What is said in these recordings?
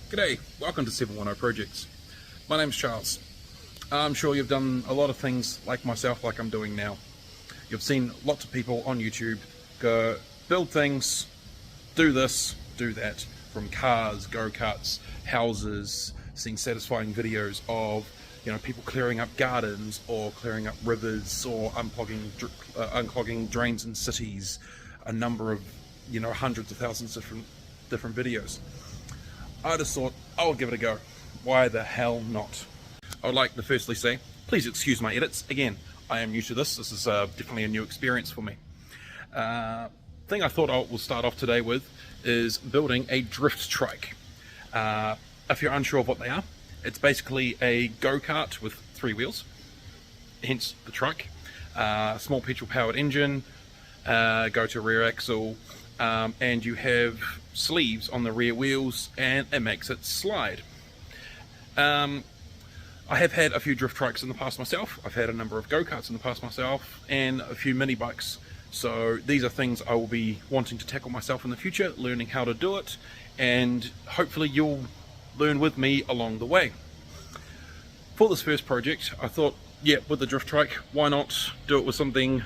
G'day, welcome to 710 Projects. My name's Charles. I'm sure you've done a lot of things like myself, like I'm doing now. You've seen lots of people on YouTube go build things, do this, do that, from cars, go-karts, houses, seen satisfying videos of people clearing up gardens or clearing up rivers or unclogging drains in cities, a number of hundreds of thousands of different videos. I just thought I would give it a go. Why the hell not? I would like to firstly say, please excuse my edits. Again, I am new to this. This is definitely a new experience for me. Thing I thought I will start off today with is building a drift trike. If you're unsure of what they are, it's basically a go-kart with 3 wheels, hence the trike. Small petrol powered engine, go to rear axle, and you have sleeves on the rear wheels and it makes it slide. I have had a few drift trikes in the past myself. I've had a number of go-karts in the past myself and a few mini bikes. So these are things I will be wanting to tackle myself in the future, learning how to do it, and hopefully you'll learn with me along the way. For this first project, I thought, yeah, with the drift trike, why not do it with something,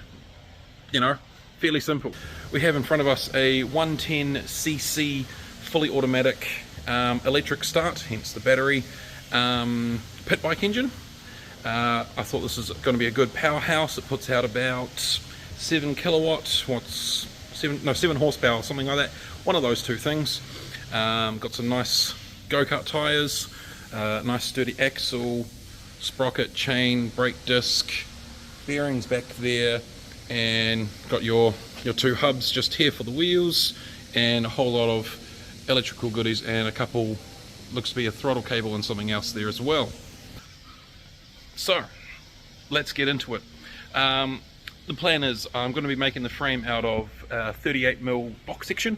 fairly simple. We have in front of us a 110cc fully automatic electric start, hence the battery, pit bike engine. I thought this is going to be a good powerhouse. It puts out about 7 kilowatts, 7 horsepower, something like that. One of those two things. Got some nice go-kart tyres, nice sturdy axle, sprocket, chain, brake disc, bearings back there, and got your 2 hubs just here for the wheels, and a whole lot of electrical goodies, and a couple, looks to be a throttle cable and something else there as well. So let's get into it. The plan is I'm going to be making the frame out of 38mm box section.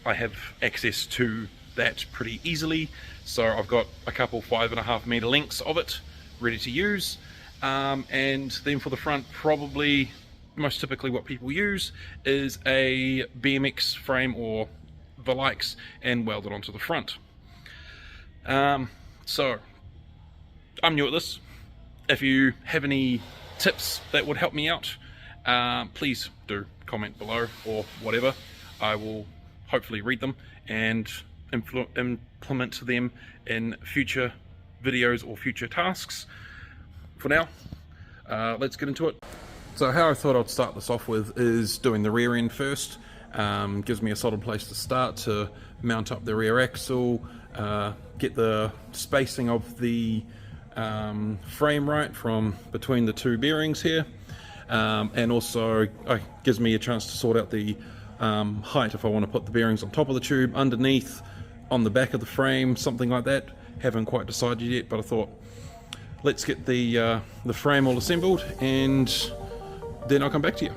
I have access to that pretty easily, so I've got a couple 5.5 meter lengths of it ready to use. And then for the front, probably most typically what people use is a BMX frame or the likes, and weld it onto the front. So I'm new at this. If you have any tips that would help me out, please do comment below or whatever. I will hopefully read them and implement them in future videos or future tasks. For now, let's get into it. So how I thought I'd start this off with is doing the rear end first. Gives me a solid place to start to mount up the rear axle, get the spacing of the frame right from between the 2 bearings here, and also gives me a chance to sort out the height if I want to put the bearings on top of the tube, underneath, on the back of the frame, something like that. Haven't quite decided yet, but I thought let's get the frame all assembled and then I'll come back to you.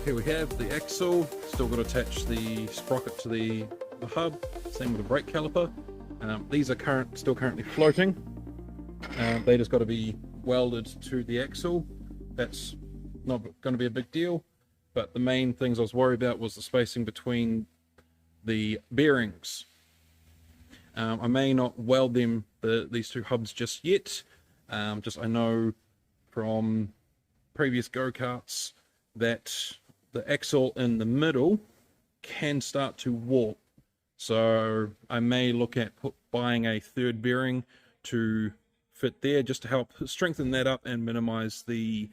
Here we have the axle, still got to attach the sprocket to the hub, same with the brake caliper. These are still currently floating. They just got to be welded to the axle. That's not going to be a big deal, but the main things I was worried about was the spacing between the bearings. I may not weld these two hubs just yet. I know from previous go-karts that the axle in the middle can start to warp, so I may look at buying a third bearing to fit there, just to help strengthen that up and minimize the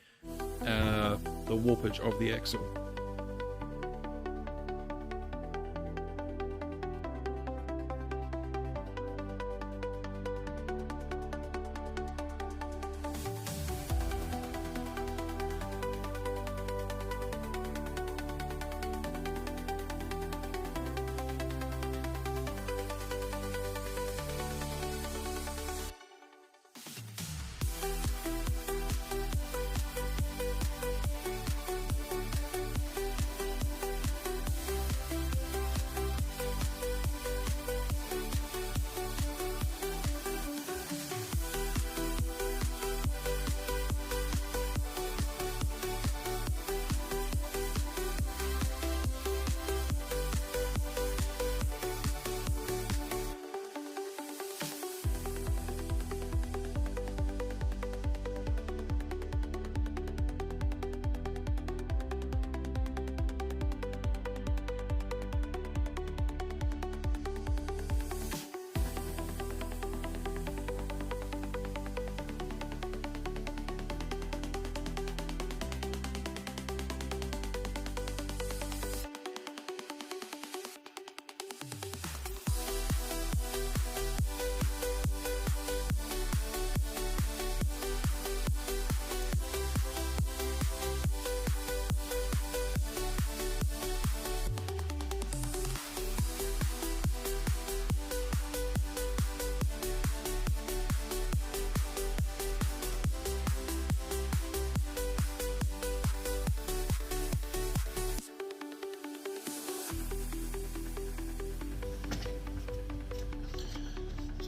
warpage of the axle.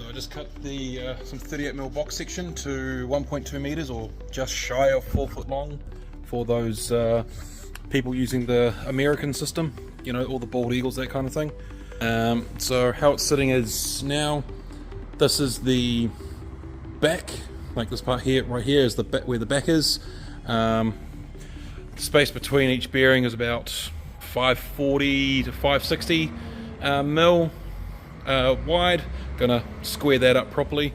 I just cut the some 38mm box section to 1.2 meters, or just shy of 4 foot long, for those people using the American system, you know, all the bald eagles, that kind of thing. So how it's sitting is now, this is the back, like this part here, right here is the back, where the back is. Space between each bearing is about 540 to 560 mil wide. Gonna square that up properly.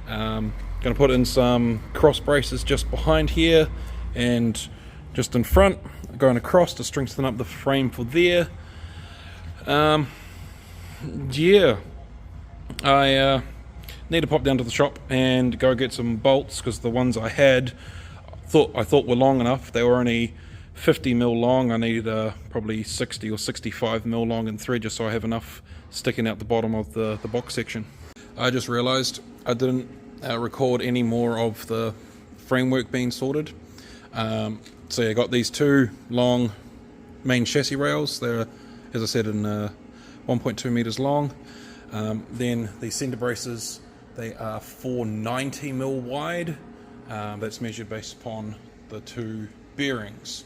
Gonna put in some cross braces just behind here and just in front, going across to strengthen up the frame for there. Yeah, I need to pop down to the shop and go get some bolts, because the ones I had I thought were long enough. They were only 50 mil long. I need probably 60 or 65 mil long in thread, just so I have enough sticking out the bottom of the box section. I just realized I didn't record any more of the framework being sorted. So I got these two long main chassis rails. They're, as I said, in 1.2 meters long. Then the center braces, they are 490 mil wide. That's measured based upon the two bearings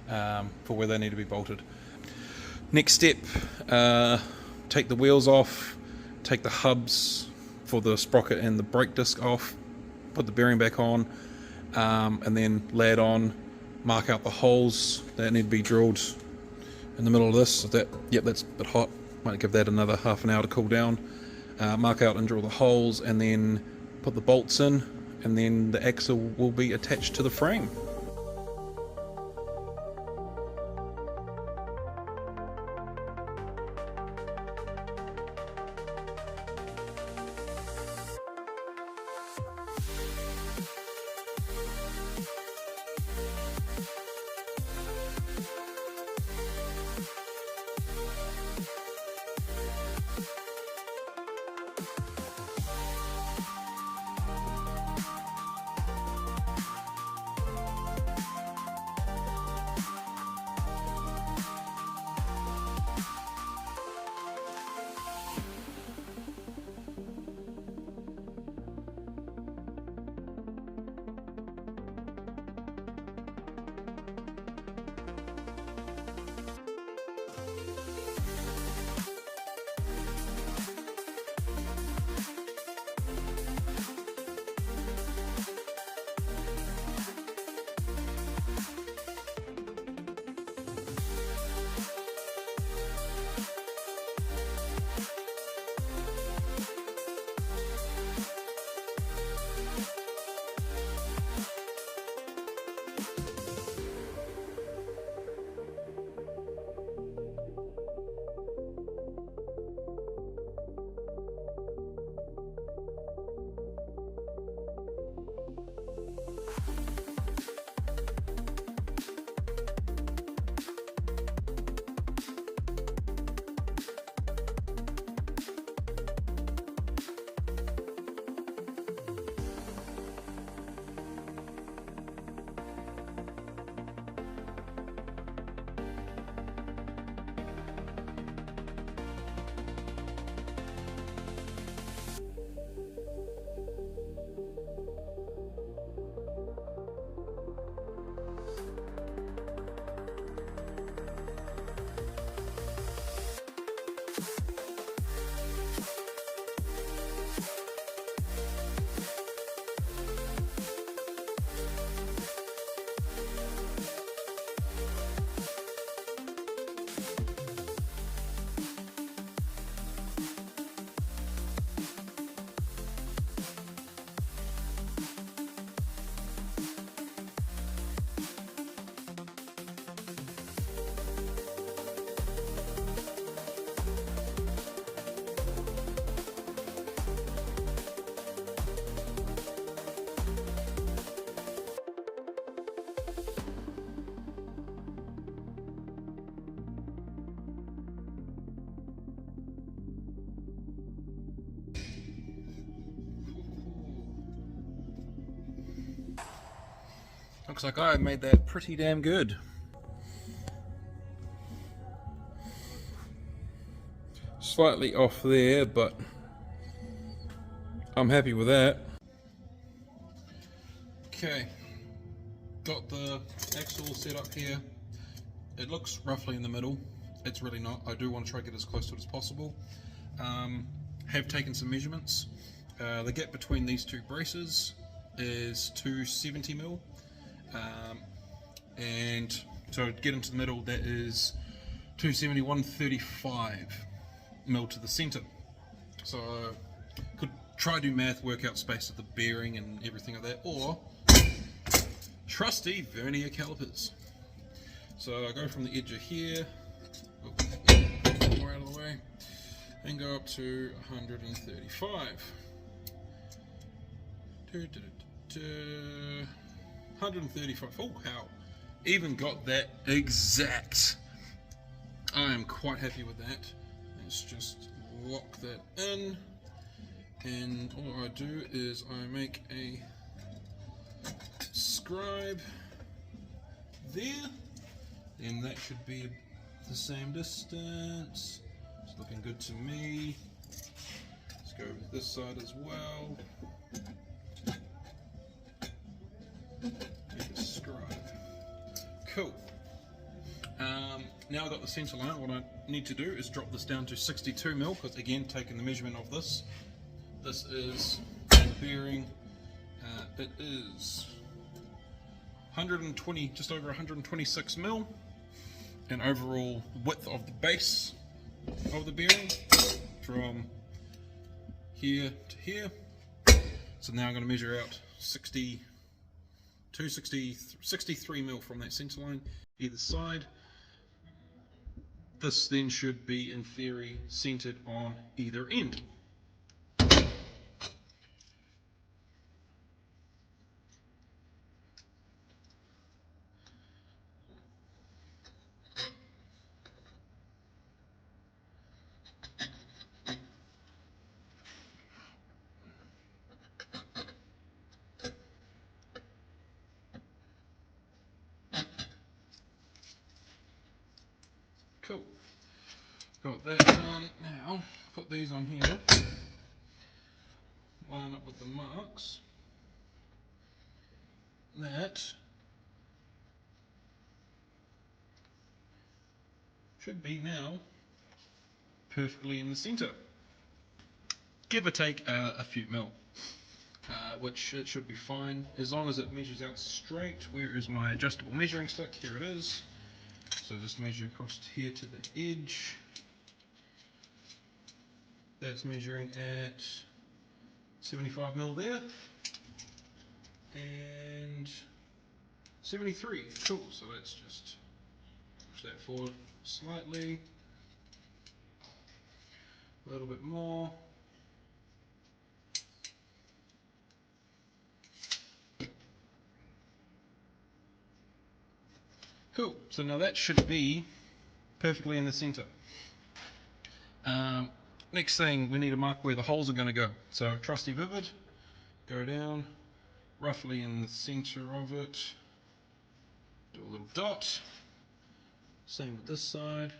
for where they need to be bolted. Next step, take the wheels off, take the hubs for the sprocket and the brake disc off, put the bearing back on, and then lay it on, mark out the holes that need to be drilled in the middle of this. Yep, that's a bit hot, might give that another half an hour to cool down. Mark out and drill the holes, and then put the bolts in, and then the axle will be attached to the frame. Looks like I made that pretty damn good. Slightly off there, but I'm happy with that. Okay, got the axle set up here. It looks roughly in the middle. It's really not. I do want to try to get as close to it as possible. Have taken some measurements. The gap between these two braces is 270mm, and so to get into the middle, that is 270, 135mm to the center. So could try to do math, work out space of the bearing and everything like that, or trusty vernier calipers. So I go from the edge of here, more out of the way, and go up to 135. 135. Oh, how? Even got that exact. I am quite happy with that. Let's just lock that in, and all I do is I make a scribe there, and that should be the same distance. It's looking good to me. Let's go with this side as well. Make a scribe. Cool. Now I've got the center line. What I need to do is drop this down to 62mm, because again, taking the measurement of this. This is the bearing. It is 120, just over 126mm, and overall width of the base of the bearing from here to here. So now I'm going to measure out 63mm from that center line either side. This then should be, in theory, centered on either end. Cool. Got that done. Now, put these on here. Line up with the marks. That should be now perfectly in the center. Give or take a few mil, which it should be fine as long as it measures out straight. Where is my adjustable measuring stick? Here it is. So just measure across here to the edge. That's measuring at 75mm there, and 73. Cool. So let's just push that forward slightly, a little bit more. Cool. So now that should be perfectly in the center. Next thing, we need to mark where the holes are going to go. So trusty vivid, go down roughly in the center of it, do a little dot. Same with this side.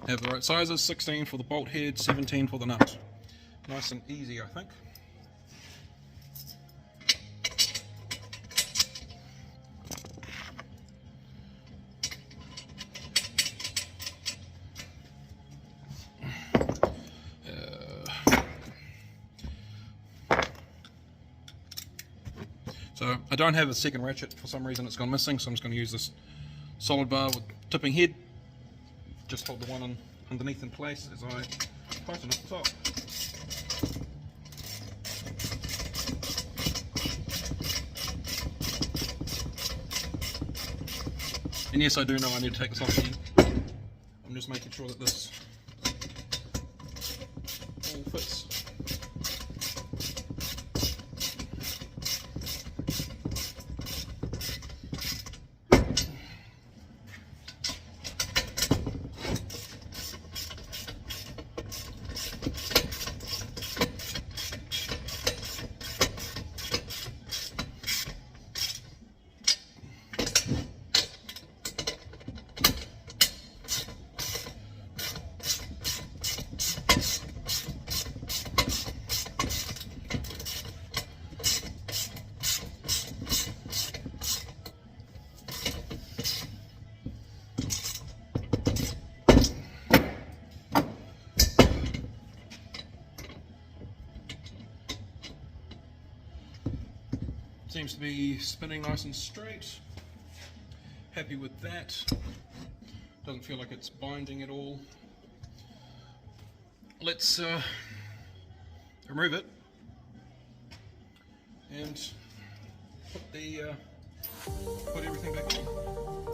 have the right sizes, 16 for the bolt head, 17 for the nut. Nice and easy, I think. So I don't have a second ratchet, for some reason it's gone missing, so I'm just going to use this solid bar with tipping head. Just hold the one underneath in place as I tighten up the top. And yes, I do know I need to take this off again. I'm just making sure that this all fits. Seems to be spinning nice and straight. Happy with that. Doesn't feel like it's binding at all. Let's remove it and put everything back on.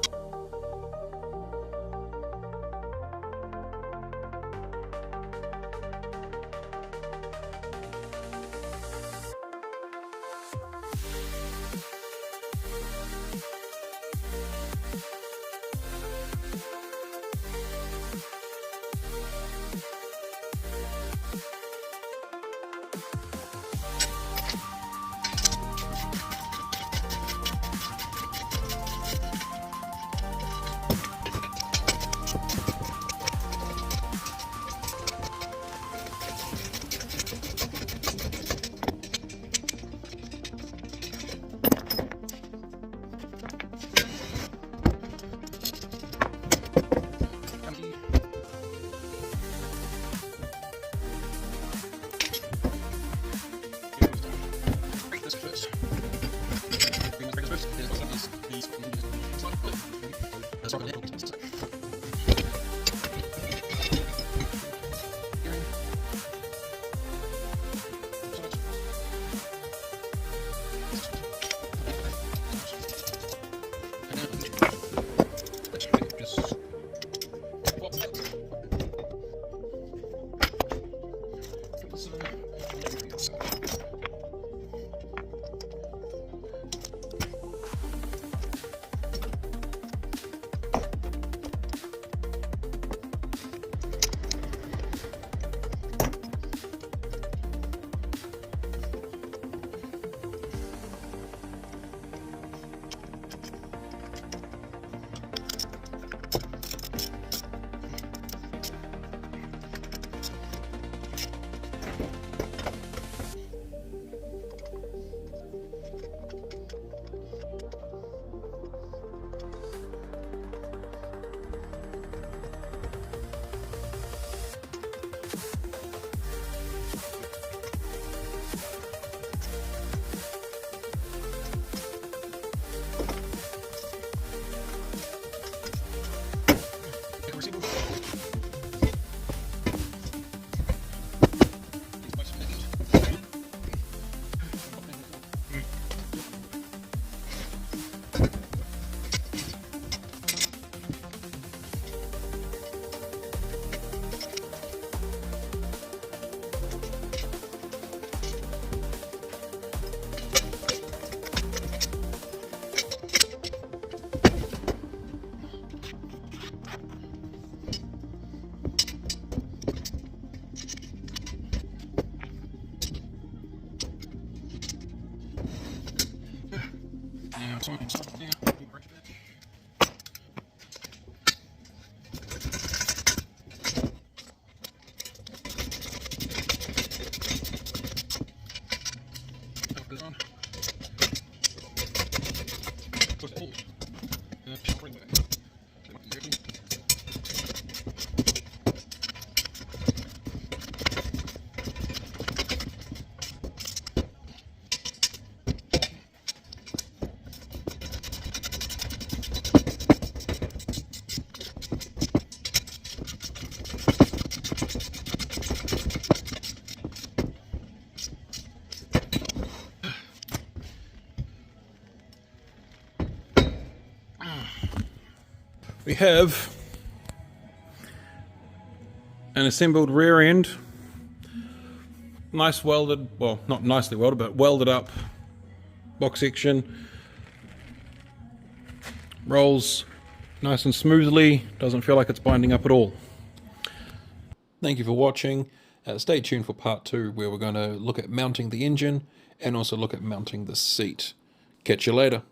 We have an assembled rear end, nice welded, well, not nicely welded, but welded up box section. Rolls nice and smoothly, doesn't feel like it's binding up at all. Thank you for watching. Stay tuned for part 2, where we're going to look at mounting the engine and also look at mounting the seat. Catch you later.